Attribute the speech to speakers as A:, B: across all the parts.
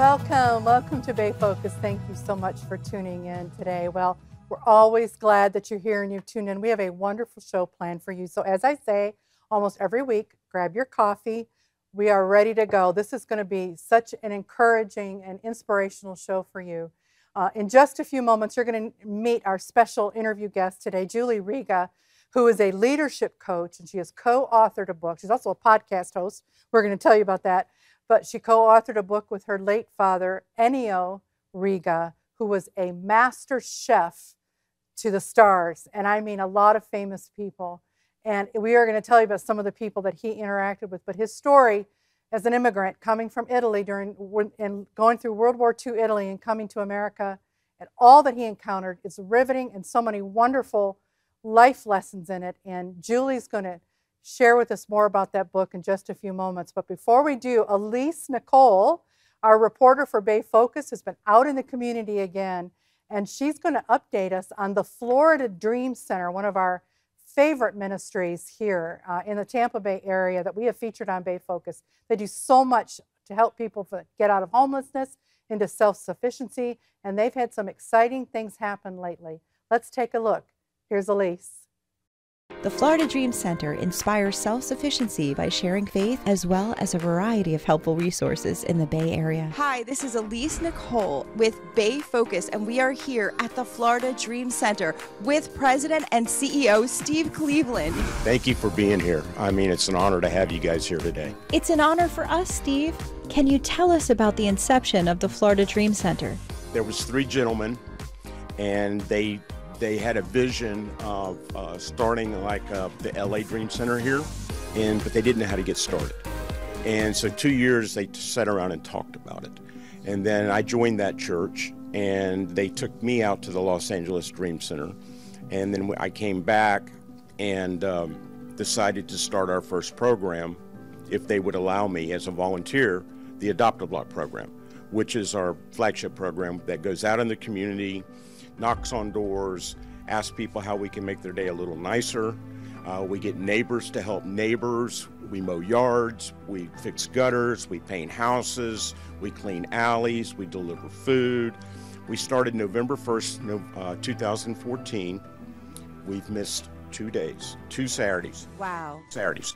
A: Welcome to Bay Focus. Thank you so much for tuning in today. Well, we're always glad that you're here and you've tuned in. We have a wonderful show planned for you. So as I say, almost every week, grab your coffee. We are ready to go. This is going to be such an encouraging and inspirational show for you. In just a few moments, you're going to meet our special interview guest today, Julie Riga, who is a leadership coach, and she has co-authored a book. She's also a podcast host. We're going to tell you about that. But she co-authored a book with her late father, Ennio Riga, who was a master chef to the stars. And I mean a lot of famous people. And we are going to tell you about some of the people that he interacted with. But his story as an immigrant coming from Italy and going through World War II Italy and coming to America, and all that he encountered is riveting and so many wonderful life lessons in it. And Julie's going to share with us more about that book in just a few moments. But before we do, Alyse Nicole, our reporter for Bay Focus, has been out in the community again, and she's going to update us on the Florida Dream Center, one of our favorite ministries here in the Tampa Bay area that we have featured on Bay Focus. They do so much to help people get out of homelessness into self-sufficiency, and they've had some exciting things happen lately. Let's take a look. Here's Alyse.
B: The Florida Dream Center inspires self-sufficiency by sharing faith as well as a variety of helpful resources in the Bay Area.
C: Hi, this is Alyse Nicole with Bay Focus, and we are here at the Florida Dream Center with President and CEO Steve Cleveland.
D: Thank you for being here. I mean, it's an honor to have you guys here today.
B: It's an honor for us, Steve. Can you tell us about the inception of the Florida Dream Center?
D: There was 3 gentlemen, and they had a vision of starting like the LA Dream Center here, but they didn't know how to get started. And so 2 years they sat around and talked about it. And then I joined that church, and they took me out to the Los Angeles Dream Center. And then I came back and decided to start our first program, if they would allow me as a volunteer, the Adopt a Block program, which is our flagship program that goes out in the community, knocks on doors, asks people how we can make their day a little nicer. We get neighbors to help neighbors. We mow yards, we fix gutters, we paint houses, we clean alleys, we deliver food. We started November 1st, 2014. We've missed 2 days, 2 Saturdays.
C: Wow.
D: Saturdays.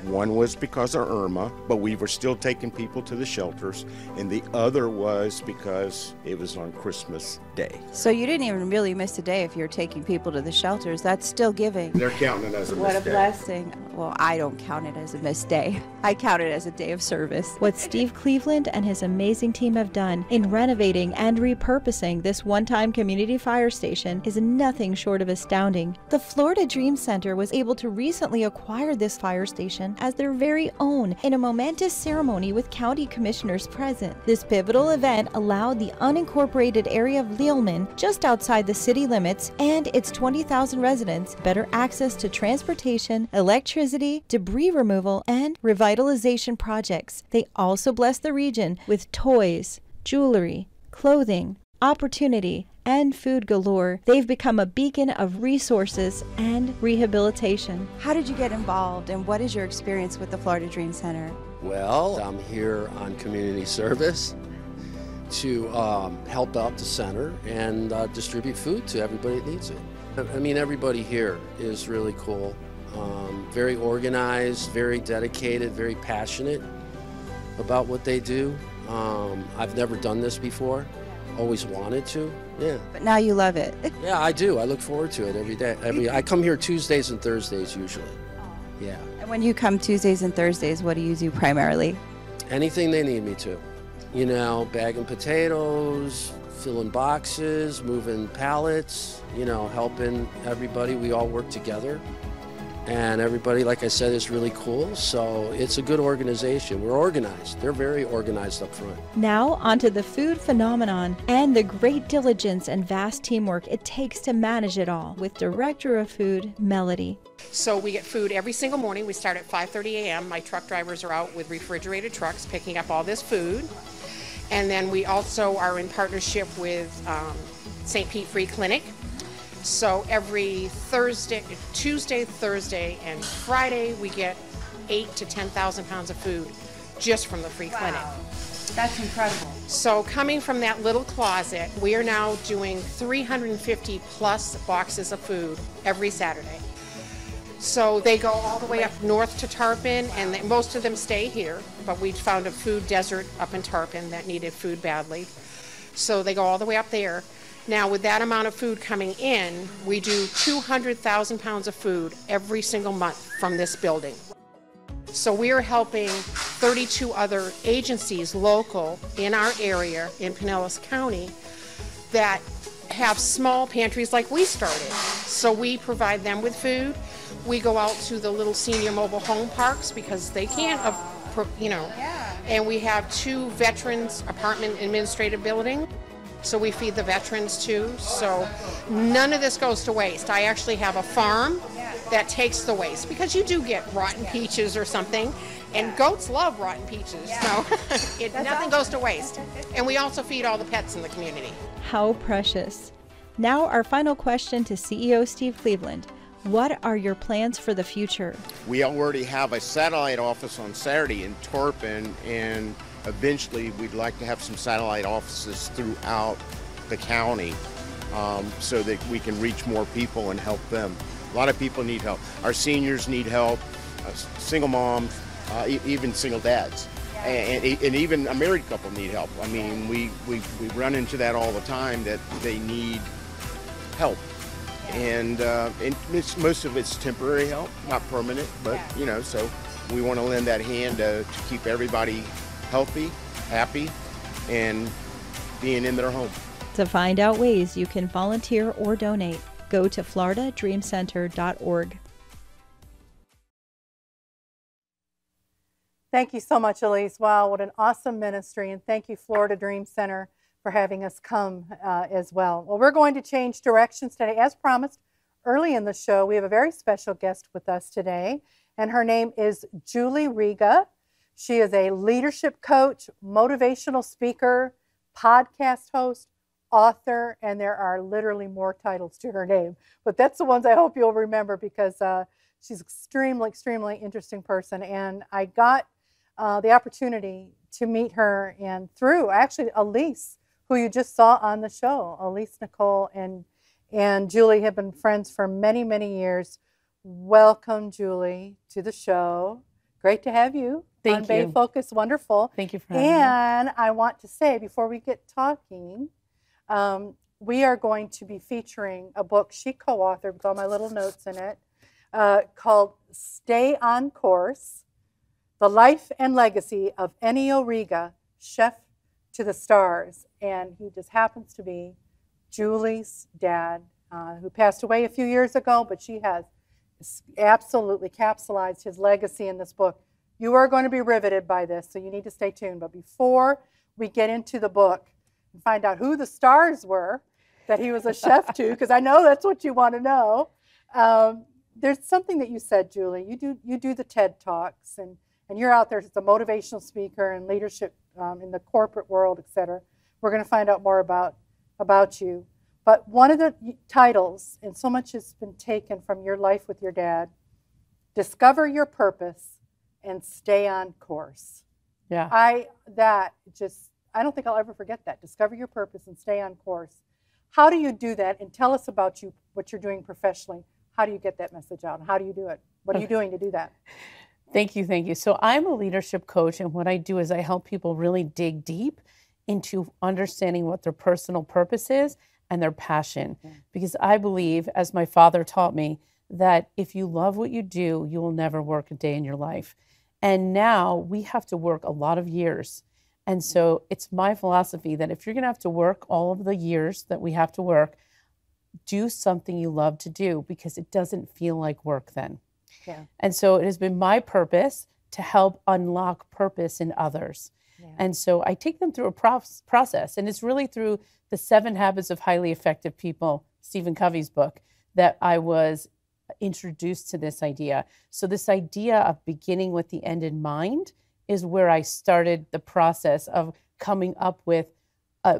D: One was because of Irma, but we were still taking people to the shelters, and the other was because it was on Christmas Day.
C: So you didn't even really miss a day if you're taking people to the shelters. That's still giving.
D: They're counting it as a
C: What
D: missed
C: a
D: day.
C: blessing. Well, I don't count it as a missed day. I count it as a day of service.
B: What Steve Cleveland and his amazing team have done in renovating and repurposing this one-time community fire station is nothing short of astounding. The Florida Dream Center was able to recently acquire this fire station as their very own in a momentous ceremony with county commissioners present. This pivotal event allowed the unincorporated area of Lealman, just outside the city limits, and its 20,000 residents better access to transportation, electricity, debris removal, and revitalization projects. They also blessed the region with toys, jewelry, clothing, opportunity, and food galore. They've become a beacon of resources and rehabilitation.
C: How did you get involved, and what is your experience with the Florida Dream Center?
E: Well, I'm here on community service to help out the center and distribute food to everybody that needs it. I mean, everybody here is really cool, very organized, very dedicated, very passionate about what they do. I've never done this before, always wanted to, yeah.
C: But now you love it.
E: Yeah, I do. I look forward to it every day. I come here Tuesdays and Thursdays usually, yeah.
C: And when you come Tuesdays and Thursdays, what do you do primarily?
E: Anything they need me to. You know, bagging potatoes, filling boxes, moving pallets, you know, helping everybody. We all work together. And everybody, like I said, is really cool. So it's a good organization. We're organized. They're very organized up front.
B: Now onto the food phenomenon and the great diligence and vast teamwork it takes to manage it all with Director of Food, Melody.
F: So we get food every single morning. We start at 5:30 a.m. My truck drivers are out with refrigerated trucks picking up all this food. And then we also are in partnership with St. Pete Free Clinic. So every Tuesday, Thursday, and Friday, we get 8,000 to 10,000 pounds of food just from the free clinic.
C: That's incredible.
F: So coming from that little closet, we are now doing 350 plus boxes of food every Saturday. So they go all the way up north to Tarpon, and most of them stay here, but we found a food desert up in Tarpon that needed food badly. So they go all the way up there. Now with that amount of food coming in, we do 200,000 pounds of food every single month from this building. So we are helping 32 other agencies local in our area in Pinellas County that have small pantries like we started. So we provide them with food. We go out to the little senior mobile home parks because they can't, and we have 2 veterans apartment administrative buildings. So we feed the veterans too. So none of this goes to waste. I actually have a farm that takes the waste because you do get rotten peaches or something, and goats love rotten peaches. So nothing goes to waste. And we also feed all the pets in the community.
B: How precious. Now our final question to CEO Steve Cleveland. What are your plans for the future?
D: We already have a satellite office on Saturday in Tarpon, and eventually we'd like to have some satellite offices throughout the county so that we can reach more people and help them. A lot of people need help. Our seniors need help, single moms, even single dads, and even a married couple need help. I mean, we run into that all the time, that they need help. And most of it's temporary help, not permanent, but so we want to lend that hand to keep everybody healthy, happy, and being in their home.
B: To find out ways you can volunteer or donate, go to floridadreamcenter.org.
A: Thank you so much, Alyse. Wow, what an awesome ministry. And thank you, Florida Dream Center, for having us come as well. Well, we're going to change directions today. As promised early in the show, we have a very special guest with us today, and her name is Julie Riga. She is a leadership coach, motivational speaker, podcast host, author, and there are literally more titles to her name. But that's the ones I hope you'll remember because she's extremely, extremely interesting person. And I got the opportunity to meet her, and through actually Alyse, who you just saw on the show. Alyse Nicole and Julie have been friends for many, many years. Welcome, Julie, to the show. Great to have you on Bay Focus. Wonderful.
G: Thank you for having me.
A: And I want to say, before we get talking, we are going to be featuring a book she co-authored with all my little notes in it called Stay on Course, The Life and Legacy of Ennio Riga, Chef to the Stars. And he just happens to be Julie's dad, who passed away a few years ago, but she has absolutely capsulized his legacy in this book. You are going to be riveted by this, so you need to stay tuned. But before we get into the book and find out who the stars were that he was a chef to, because I know that's what you want to know, there's something that you said, Julie. You do the TED Talks, and you're out there as a motivational speaker and leadership in the corporate world, et cetera. We're going to find out more about you. But one of the titles, and so much has been taken from your life with your dad, Discover Your Purpose and Stay on Course.
G: Yeah.
A: I don't think I'll ever forget that. Discover your purpose and stay on course. How do you do that? And tell us about you, what you're doing professionally. How do you get that message out? And how do you do it? What are you doing to do that?
G: Thank you. So I'm a leadership coach, and what I do is I help people really dig deep into understanding what their personal purpose is and their passion. Yeah. Because I believe, as my father taught me, that if you love what you do, you will never work a day in your life. And now we have to work a lot of years. And so it's my philosophy that if you're going to have to work all of the years that we have to work, do something you love to do, because it doesn't feel like work then. Yeah. And so it has been my purpose to help unlock purpose in others. Yeah. And so I take them through a process, and it's really through the 7 Habits of Highly Effective People, Stephen Covey's book, that I was introduced to this idea. So this idea of beginning with the end in mind is where I started the process of coming up with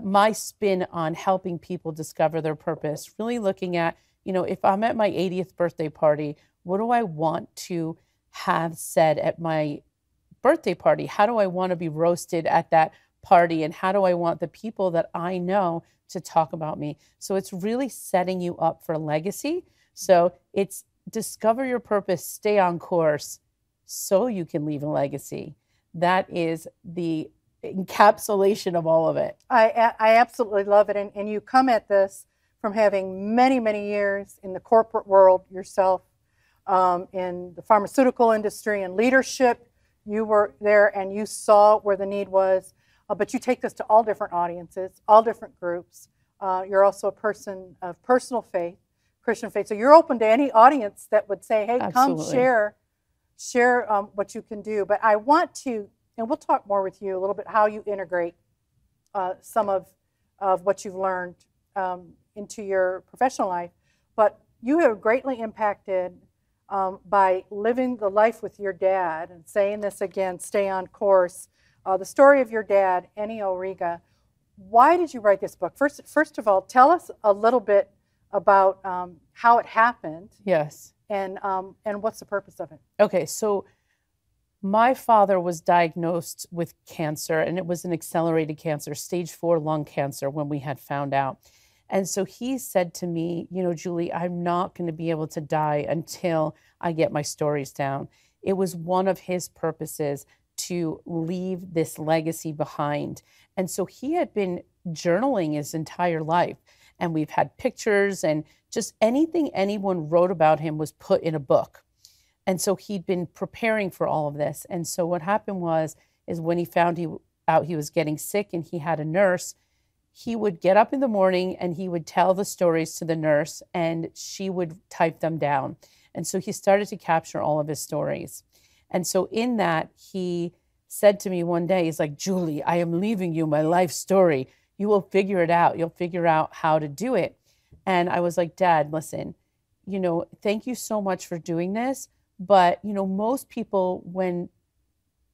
G: my spin on helping people discover their purpose, really looking at, if I'm at my 80th birthday party, what do I want to have said at my birthday party? How do I want to be roasted at that party, and how do I want the people that I know to talk about me? So it's really setting you up for legacy. So it's discover your purpose, stay on course, so you can leave a legacy. That is the encapsulation of all of it.
A: I absolutely love it. And you come at this from having many, many years in the corporate world yourself, in the pharmaceutical industry and leadership. You were there and you saw where the need was, but you take this to all different audiences, all different groups. You're also a person of personal faith, Christian faith. So you're open to any audience that would say, hey,
G: Absolutely.
A: come share what you can do. But I want to, and we'll talk more with you a little bit, how you integrate some of what you've learned into your professional life. But you have greatly impacted by living the life with your dad, and saying this again, stay on course. The story of your dad, Ennio Riga. Why did you write this book? First of all, tell us a little bit about how it happened.
G: Yes.
A: And what's the purpose of it?
G: Okay, so my father was diagnosed with cancer, and it was an accelerated cancer, stage 4 lung cancer, when we had found out. And so he said to me, you know, Julie, I'm not going to be able to die until I get my stories down. It was one of his purposes to leave this legacy behind. And so he had been journaling his entire life. And we've had pictures, and just anything anyone wrote about him was put in a book. And so he'd been preparing for all of this. And so what happened is when he found out he was getting sick and he had a nurse, he would get up in the morning and he would tell the stories to the nurse, and she would type them down. And so he started to capture all of his stories. And so in that, he said to me one day, he's like, Julie, I am leaving you my life story. You will figure it out. You'll figure out how to do it. And I was like, Dad, listen, you know, thank you so much for doing this. But, you know, most people, when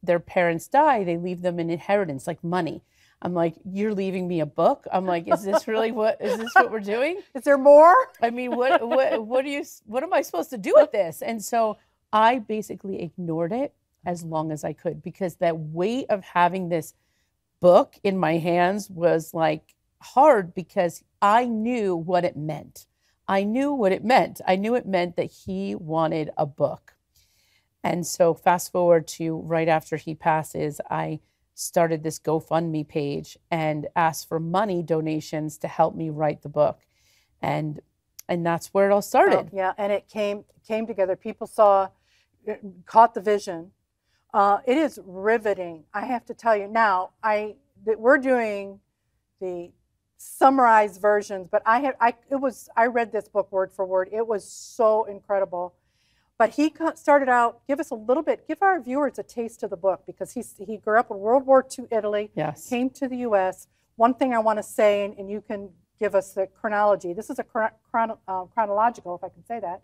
G: their parents die, they leave them an inheritance, like money. I'm like, you're leaving me a book? I'm like, is this what we're doing?
A: Is there more?
G: I mean, what am I supposed to do with this? And so I basically ignored it as long as I could, because that weight of having this book in my hands was like hard, because I knew what it meant. I knew what it meant. I knew it meant that he wanted a book. And so fast forward to right after he passes, I started this GoFundMe page and asked for money donations to help me write the book. And that's where it all started.
A: Yeah, and it came together. People caught the vision. It is riveting, I have to tell you. Now, we're doing the summarized versions, but I read this book word for word. It was so incredible. But he started out, give our viewers a taste of the book, because he grew up in World War II Italy,
G: Yes.
A: Came to the U.S. One thing I want to say, and you can give us the chronology. This is a chronological, if I can say that,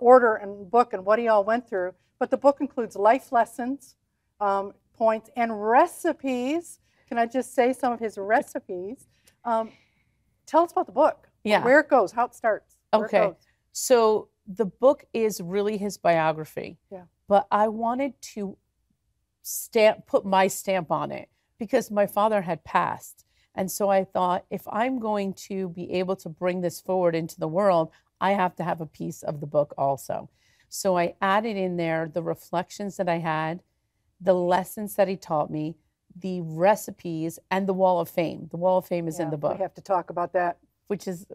A: order and book and what he all went through. But the book includes life lessons, points, and recipes. Can I just say some of his recipes? Tell us about the book.
G: Yeah.
A: Where it goes, how it starts.
G: Okay. So the book is really his biography.
A: Yeah.
G: But I wanted to put my stamp on it, because my father had passed. And so I thought, if I'm going to be able to bring this forward into the world, I have to have a piece of the book also. So I added in there the reflections that I had, the lessons that he taught me, the recipes, and the Wall of Fame. The Wall of Fame is in the book.
A: We have to talk about that.
G: Which is,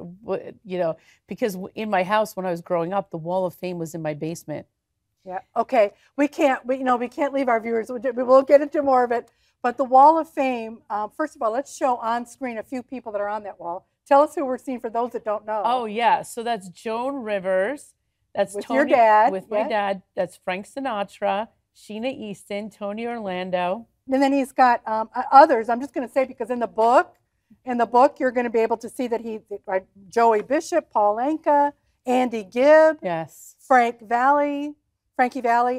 G: you know, because in my house when I was growing up, the Wall of Fame was in my basement.
A: Yeah. Okay. We can't leave our viewers. We'll get into more of it. But the Wall of Fame. First of all, let's show on screen a few people that are on that wall. Tell us who we're seeing for those that don't know.
G: Oh yeah. So that's Joan Rivers. That's
A: with
G: Tony,
A: your dad.
G: With my dad. That's Frank Sinatra, Sheena Easton, Tony Orlando.
A: And then he's got others. I'm just going to say, because in the book, you're going to be able to see that Joey Bishop, Paul Anka, Andy Gibb,
G: yes,
A: Frankie Valli,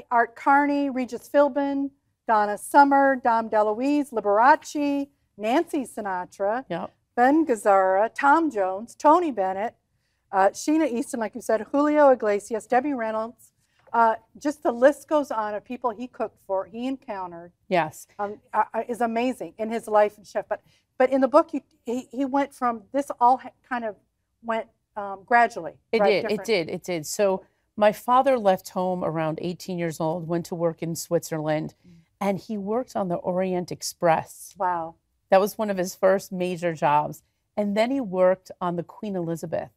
A: Art Carney, Regis Philbin, Donna Summer, Dom DeLuise, Liberace, Nancy Sinatra,
G: yep,
A: Ben Gazzara, Tom Jones, Tony Bennett, Sheena Easton, like you said, Julio Iglesias, Debbie Reynolds, Just the list goes on of people he cooked for, he encountered.
G: Yes.
A: Is amazing in his life and chef. But in the book, he went from this all kind of went gradually.
G: It did. So my father left home around 18 years old, went to work in Switzerland, and he worked on the Orient Express.
A: Wow.
G: That was one of his first major jobs. And then he worked on the Queen Elizabeth.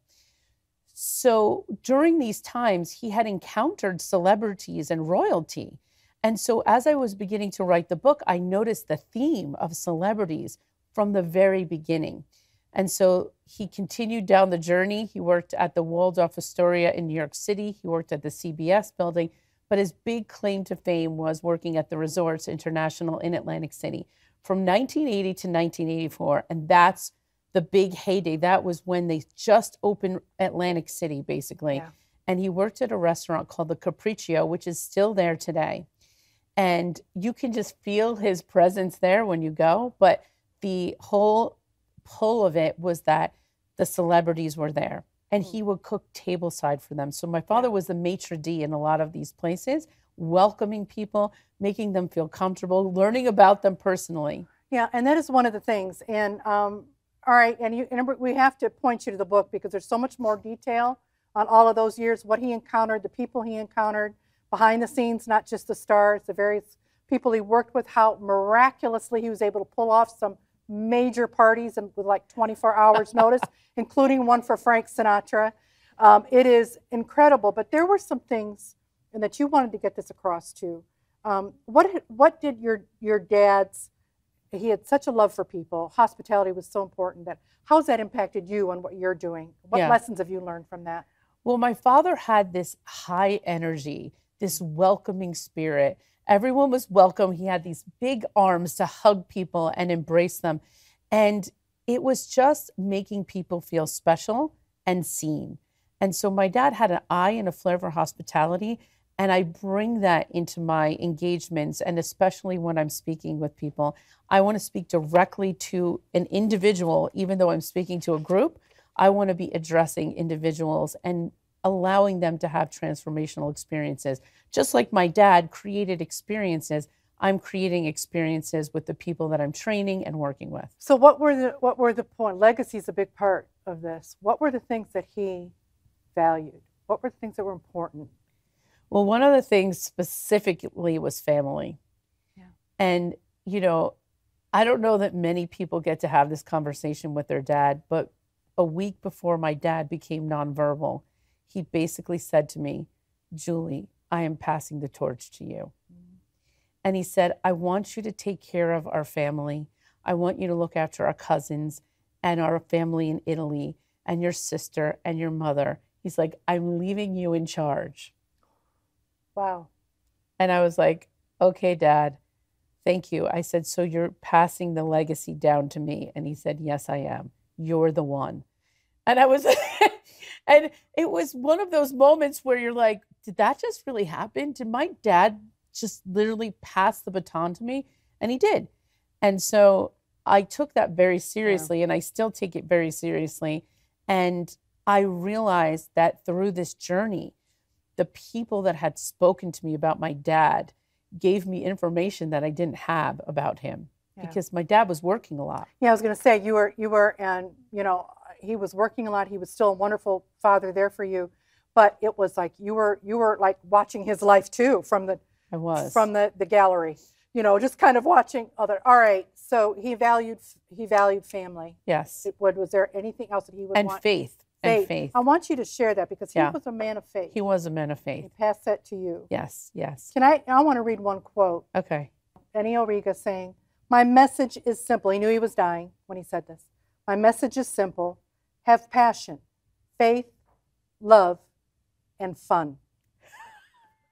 G: So during these times, he had encountered celebrities and royalty. And so as I was beginning to write the book, I noticed the theme of celebrities from the very beginning. And so he continued down the journey. He worked at the Waldorf Astoria in New York City. He worked at the CBS building. But his big claim to fame was working at the Resorts International in Atlantic City from 1980 to 1984. And that's the big heyday. That was when they just opened Atlantic City, basically.
A: Yeah.
G: And he worked at a restaurant called the Capriccio, which is still there today. And you can just feel his presence there when you go. But the whole pull of it was that the celebrities were there. And he would cook tableside for them. So my father was the maitre d' in a lot of these places, welcoming people, making them feel comfortable, learning about them personally.
A: Yeah, and that is one of the things. And all right, and we have to point you to the book because there's so much more detail on all of those years, what he encountered, the people he encountered, behind the scenes, not just the stars, the various people he worked with, how miraculously he was able to pull off some major parties and with like 24 hours notice, including one for Frank Sinatra. It is incredible, but there were some things, and that you wanted to get this across too. What did your dad's, he had such a love for people, hospitality was so important, that how's that impacted you and what you're doing? What lessons have you learned from that?
G: Well, my father had this high energy, this welcoming spirit. Everyone was welcome. He had these big arms to hug people and embrace them. And it was just making people feel special and seen. And so my dad had an eye and a flair for hospitality. And I bring that into my engagements. And especially when I'm speaking with people, I want to speak directly to an individual, even though I'm speaking to a group. I want to be addressing individuals and allowing them to have transformational experiences. Just like my dad created experiences, I'm creating experiences with the people that I'm training and working with.
A: So what were the point? Legacy is a big part of this. What were the things that he valued? What were the things that were important?
G: Well, one of the things specifically was family.
A: Yeah.
G: And, you know, I don't know that many people get to have this conversation with their dad, but a week before my dad became nonverbal, he basically said to me, Julie, I am passing the torch to you. And he said, I want you to take care of our family. I want you to look after our cousins and our family in Italy and your sister and your mother. He's like, I'm leaving you in charge.
A: Wow.
G: And I was like, okay, Dad, thank you. I said, so you're passing the legacy down to me? And he said, yes, I am. You're the one. And I was, and it was one of those moments where you're like, did that just really happen? Did my dad just literally pass the baton to me? And he did. And so I took that very seriously, and I still take it very seriously. And I realized that through this journey, the people that had spoken to me about my dad gave me information that I didn't have about him, because my dad was working a lot.
A: Yeah, I was going to say, you were, and you know, he was working a lot. He was still a wonderful father there for you, but it was like you were like watching his life too from the gallery, you know, just kind of watching other. All right, so he valued family.
G: Yes.
A: Was there anything else that he would want?
G: Faith. And faith.
A: I want you to share that, because he was a man of faith.
G: He was a man of faith.
A: He passed that to you.
G: Yes, yes.
A: I want to read one quote.
G: Okay.
A: Ennio Riga saying, my message is simple. He knew he was dying when he said this. My message is simple. Have passion, faith, love, and fun.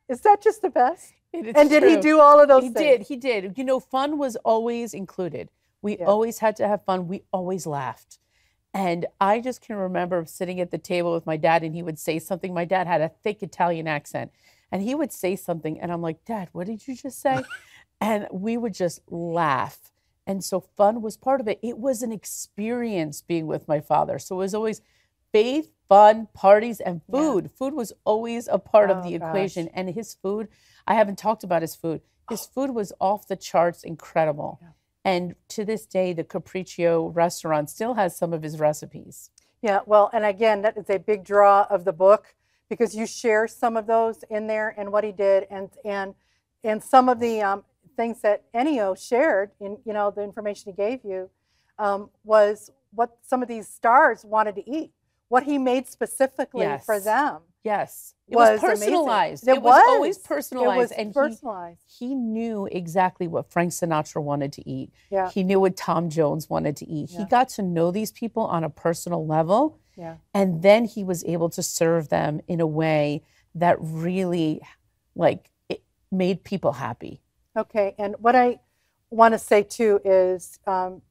A: Is that just the best? And did he do all of those things?
G: He did. You know, fun was always included. We always had to have fun. We always laughed. And I just can remember sitting at the table with my dad, and he would say something. My dad had a thick Italian accent, and he would say something, and I'm like, Dad, what did you just say? And we would just laugh. And so fun was part of it. It was an experience being with my father. So it was always faith, fun, parties, and food. Food was always a part of the
A: gosh.
G: equation. And his food, I haven't talked about his food. His food was off the charts incredible.
A: Yeah.
G: And to this day, the Capriccio restaurant still has some of his recipes.
A: Yeah, well, and again, that is a big draw of the book because you share some of those in there and what he did, and some of the things that Ennio shared in the information he gave you was what some of these stars wanted to eat, what he made specifically for them.
G: Yes. It was personalized. It was always personalized.
A: It was personalized.
G: He knew exactly what Frank Sinatra wanted to eat.
A: Yeah.
G: He knew what Tom Jones wanted to eat.
A: Yeah.
G: He got to know these people on a personal level.
A: Yeah.
G: And then he was able to serve them in a way that really it made people happy.
A: Okay. And what I want to say too is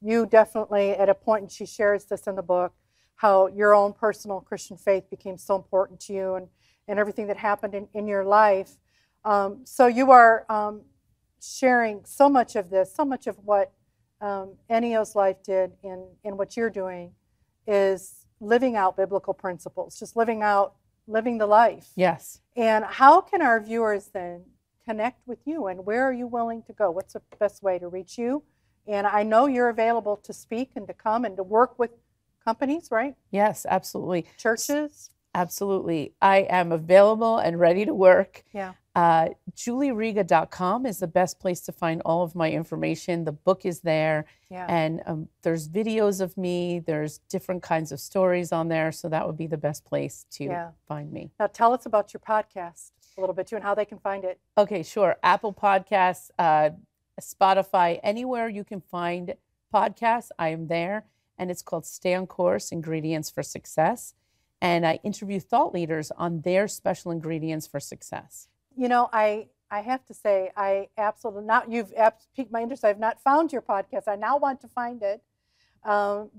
A: you definitely at a point, and she shares this in the book, how your own personal Christian faith became so important to you and everything that happened in your life. So you are sharing so much of this, so much of what Ennio's life did in what you're doing is living out biblical principles, just living the life.
G: Yes.
A: And how can our viewers then connect with you, and where are you willing to go? What's the best way to reach you? And I know you're available to speak and to come and to work with companies, right?
G: Yes, absolutely.
A: Churches?
G: Absolutely. I am available and ready to work.
A: Yeah.
G: JulieRiga.com is the best place to find all of my information. The book is there.
A: Yeah.
G: And there's videos of me. There's different kinds of stories on there. So that would be the best place to find me.
A: Now tell us about your podcast a little bit too and how they can find it.
G: Okay, sure. Apple Podcasts, Spotify, anywhere you can find podcasts, I am there. And it's called Stay on Course, Ingredients for Success. And I interview thought leaders on their special ingredients for success.
A: You know, I have to say, I absolutely not, you've piqued my interest. I've not found your podcast. I now want to find it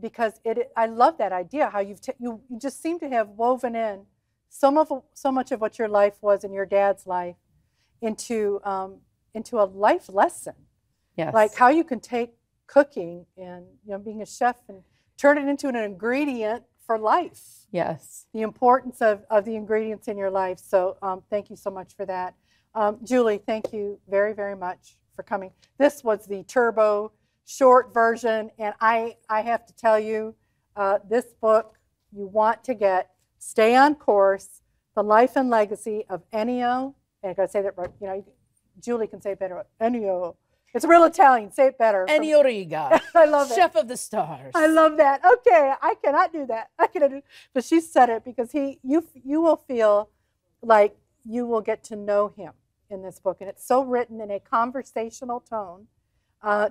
A: because I love that idea, how you just seem to have woven in so much of what your life was and your dad's life into a life lesson.
G: Yes.
A: Like how you can take cooking and being a chef and turn it into an ingredient for life.
G: Yes.
A: The importance of the ingredients in your life. So thank you so much for that. Julie, thank you very, very much for coming. This was the turbo short version, and I have to tell you, this book you want to get, Stay on Course, The Life and Legacy of Ennio, and I got to say that right, Julie can say it better, Ennio. It's real Italian. Say it better.
G: Ennio Riga.
A: I love it.
G: Chef of the Stars.
A: I love that. Okay, I cannot do that. But she said it because you will feel like you will get to know him in this book, and it's so written in a conversational tone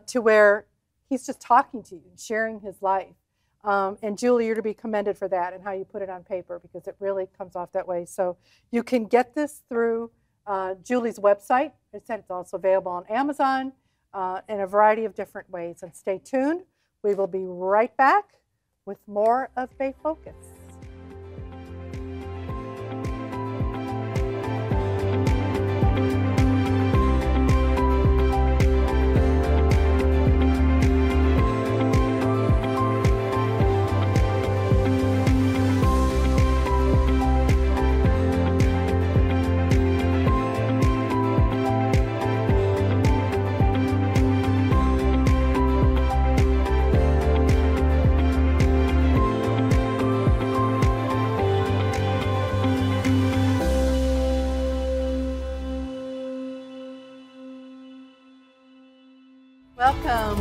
A: to where he's just talking to you and sharing his life. And Julie, you're to be commended for that and how you put it on paper because it really comes off that way. So you can get this through Julie's website. I said it's also available on Amazon. In a variety of different ways. And stay tuned. We will be right back with more of Bay Focus.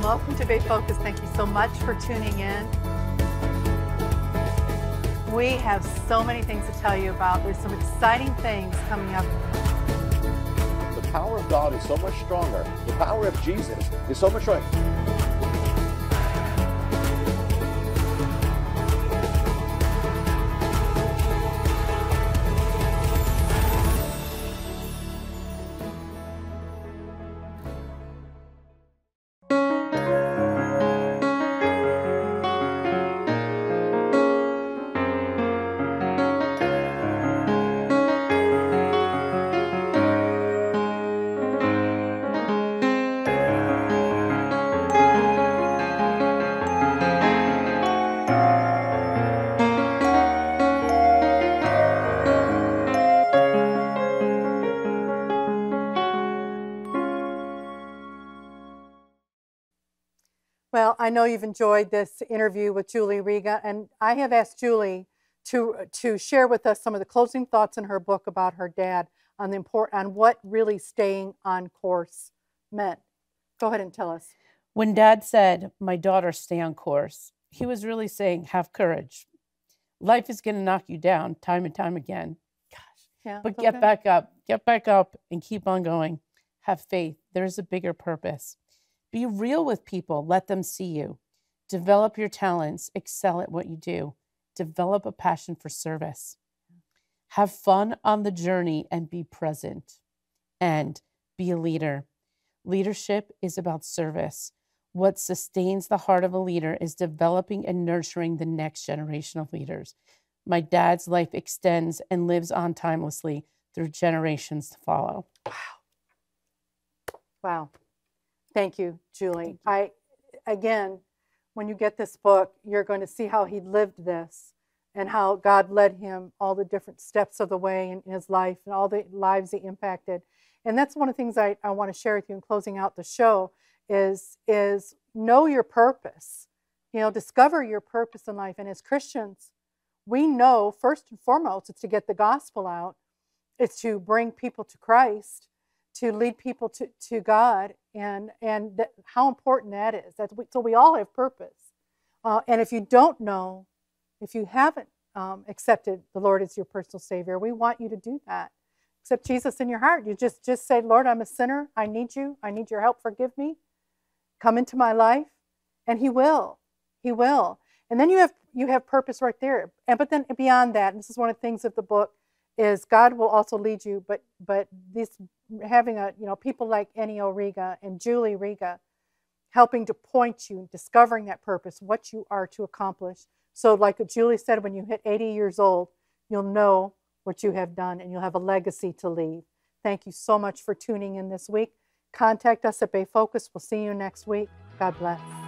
A: Welcome to Bay Focus. Thank you so much for tuning in. We have so many things to tell you about. There's some exciting things coming up.
H: The power of God is so much stronger. The power of Jesus is so much stronger.
A: Well, I know you've enjoyed this interview with Julie Riga, and I have asked Julie to share with us some of the closing thoughts in her book about her dad on what really staying on course meant. Go ahead and tell us.
G: When Dad said, "My daughter, stay on course," he was really saying, have courage. Life is going to knock you down time and time again. Gosh.
A: Yeah,
G: But get back up and keep on going. Have faith. There's a bigger purpose. Be real with people. Let them see you. Develop your talents. Excel at what you do. Develop a passion for service. Have fun on the journey and be present. And be a leader. Leadership is about service. What sustains the heart of a leader is developing and nurturing the next generation of leaders. My dad's life extends and lives on timelessly through generations to follow.
A: Wow. Thank you, Julie. Again, when you get this book, you're going to see how he lived this and how God led him all the different steps of the way in his life and all the lives he impacted. And that's one of the things I want to share with you in closing out the show is know your purpose. Discover your purpose in life. And as Christians, we know first and foremost it's to get the gospel out. It's to bring people to Christ, to lead people to God, and how important that is. So we all have purpose. And if you don't know, if you haven't accepted the Lord as your personal Savior, we want you to do that. Accept Jesus in your heart. You just say, Lord, I'm a sinner. I need you. I need your help. Forgive me. Come into my life. And he will. He will. And then you have purpose right there. But then beyond that, and this is one of the things of the book, is God will also lead you. But this having people like Ennio Riga and Julie Riga helping to point you, discovering that purpose, what you are to accomplish. So like Julie said, when you hit 80 years old, you'll know what you have done and you'll have a legacy to leave. Thank you so much for tuning in this week. Contact us at Bay Focus. We'll see you next week. God bless.